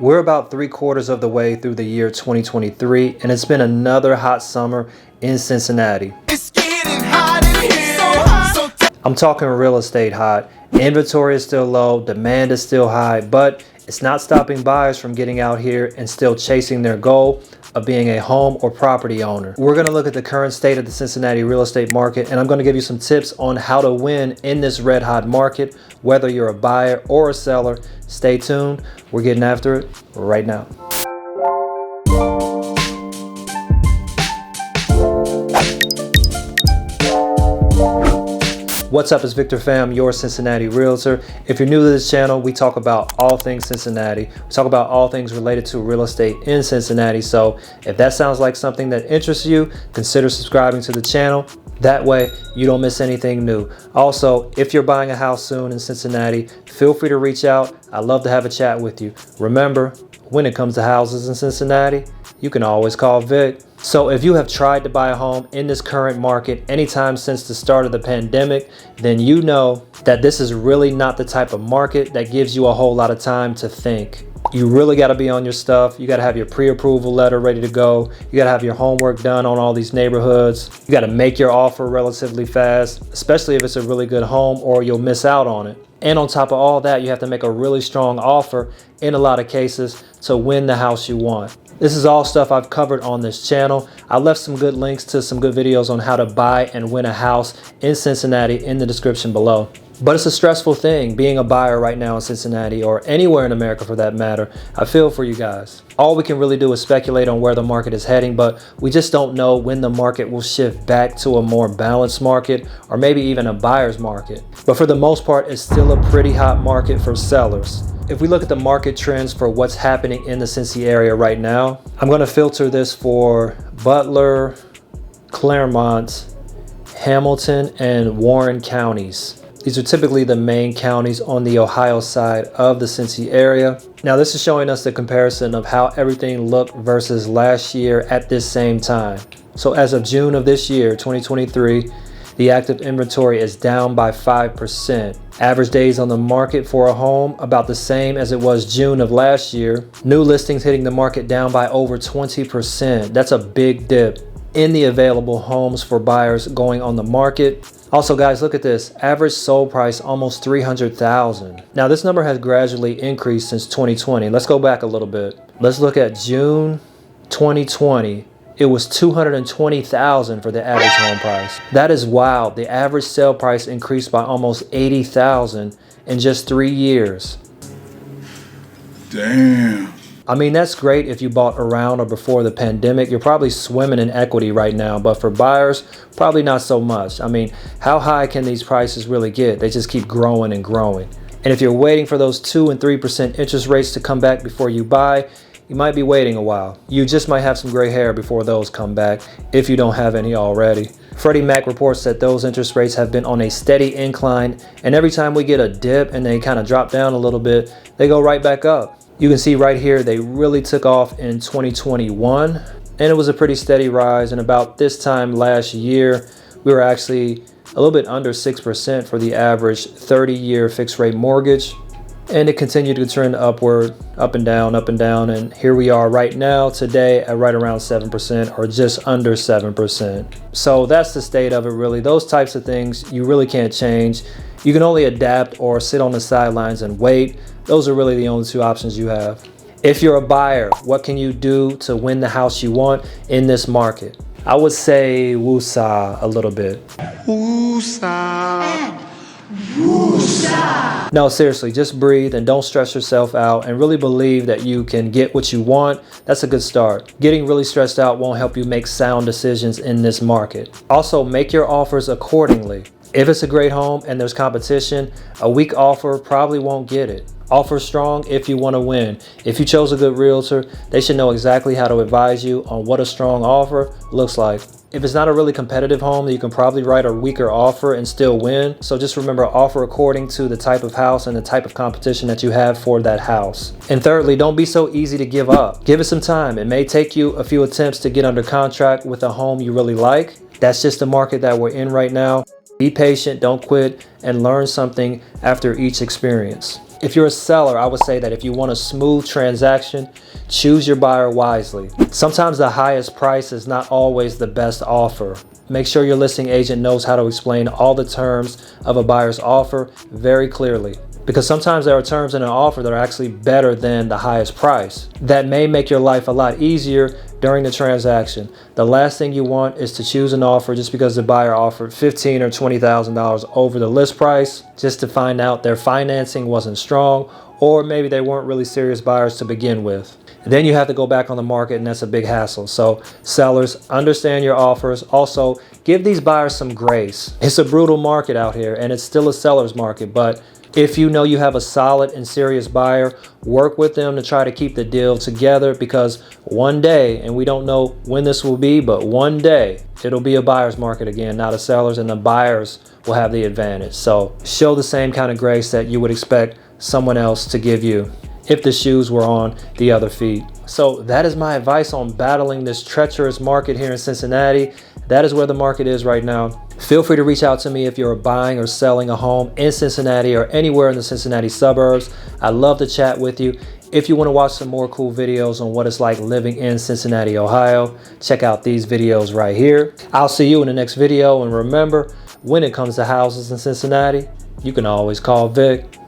We're about 3/4 of the way through the year 2023, and it's been another hot summer in Cincinnati. It's getting hot in here. So hot. I'm talking real estate hot. Inventory is still low, demand is still high, but it's not stopping buyers from getting out here and still chasing their goal of being a home or property owner. We're going to look at the current state of the Cincinnati real estate market, and I'm going to give you some tips on how to win in this red hot market, whether you're a buyer or a seller. Stay tuned. We're getting after it right now. What's up, it's Victor Pham, your Cincinnati realtor. If you're new to this channel, we talk about all things Cincinnati. We talk about all things related to real estate in Cincinnati. So if that sounds like something that interests you, consider subscribing to the channel. That way you don't miss anything new. Also, if you're buying a house soon in Cincinnati, feel free to reach out. I'd love to have a chat with you. Remember, when it comes to houses in Cincinnati, you can always call Vic. So if you have tried to buy a home in this current market anytime since the start of the pandemic, then you know that this is really not the type of market that gives you a whole lot of time to think. You really got to be on your stuff. You got to have your pre-approval letter ready to go. You got to have your homework done on all these neighborhoods. You got to make your offer relatively fast, especially if it's a really good home, or you'll miss out on it. And on top of all that, you have to make a really strong offer in a lot of cases to win the house you want. This is all stuff I've covered on this channel. I left some good links to some good videos on how to buy and win a house in Cincinnati in the description below. But it's a stressful thing being a buyer right now in Cincinnati, or anywhere in America for that matter. I feel for you guys. All we can really do is speculate on where the market is heading, but we just don't know when the market will shift back to a more balanced market, or maybe even a buyer's market. But for the most part, it's still a pretty hot market for sellers. If we look at the market trends for what's happening in the Cincy area right now, I'm going to filter this for Butler, Claremont, Hamilton, and Warren counties. These are typically the main counties on the Ohio side of the Cincy area. Now this is showing us the comparison of how everything looked versus last year at this same time. So as of June of this year, 2023, the active inventory is down by 5%. Average days on the market for a home about the same as it was June of last year. New listings hitting the market down by over 20%. That's a big dip in the available homes for buyers going on the market. Also guys, look at this. Average sold price almost $300,000. Now this number has gradually increased since 2020. Let's go back a little bit. Let's look at June 2020. It was $220,000 for the average home price. That is wild. The average sale price increased by almost $80,000 in just 3 years. Damn. I mean, that's great if you bought around or before the pandemic. You're probably swimming in equity right now, but for buyers, probably not so much. I mean, how high can these prices really get? They just keep growing and growing. And if you're waiting for those 2 and 3% interest rates to come back before you buy, you might be waiting a while. You just might have some gray hair before those come back, if you don't have any already. Freddie Mac reports that those interest rates have been on a steady incline, and every time we get a dip and they kind of drop down a little bit, they go right back up. You can see right here, they really took off in 2021, and it was a pretty steady rise. And about this time last year, we were actually a little bit under 6% for the average 30-year fixed rate mortgage. And it continued to trend upward, up and down, and here we are right now today at right around 7%, or just under 7%. So that's the state of it really. Those types of things you really can't change. You can only adapt or sit on the sidelines and wait. Those are really the only two options you have. If you're a buyer, what can you do to win the house you want in this market? I would say woosah a little bit. Woosah. Woosah. No, seriously, just breathe and don't stress yourself out, and really believe that you can get what you want. That's a good start. Getting really stressed out won't help you make sound decisions in this market. Also, make your offers accordingly. If it's a great home and there's competition, a weak offer probably won't get it. Offer strong if you want to win. If you chose a good realtor, they should know exactly how to advise you on what a strong offer looks like. If it's not a really competitive home, you can probably write a weaker offer and still win. So just remember, offer according to the type of house and the type of competition that you have for that house. And thirdly, don't be so easy to give up. Give it some time. It may take you a few attempts to get under contract with a home you really like. That's just the market that we're in right now. Be patient, don't quit, and learn something after each experience. If you're a seller, I would say that if you want a smooth transaction, choose your buyer wisely. Sometimes the highest price is not always the best offer. Make sure your listing agent knows how to explain all the terms of a buyer's offer very clearly, because sometimes there are terms in an offer that are actually better than the highest price. That may make your life a lot easier during the transaction. The last thing you want is to choose an offer just because the buyer offered $15,000 or $20,000 over the list price, just to find out their financing wasn't strong, or maybe they weren't really serious buyers to begin with. Then you have to go back on the market, and that's a big hassle. So sellers, understand your offers. Also, give these buyers some grace. It's a brutal market out here, and it's still a seller's market, but if you know you have a solid and serious buyer, work with them to try to keep the deal together, because one day, and we don't know when this will be, but one day it'll be a buyer's market again, not a seller's, and the buyers will have the advantage. So show the same kind of grace that you would expect someone else to give you if the shoes were on the other feet. So that is my advice on battling this treacherous market here in Cincinnati. That is where the market is right now. Feel free to reach out to me if you're buying or selling a home in Cincinnati or anywhere in the Cincinnati suburbs. I'd love to chat with you. If you want to watch some more cool videos on what it's like living in Cincinnati, Ohio, check out these videos right here. I'll see you in the next video. And remember, when it comes to houses in Cincinnati, you can always call Vic.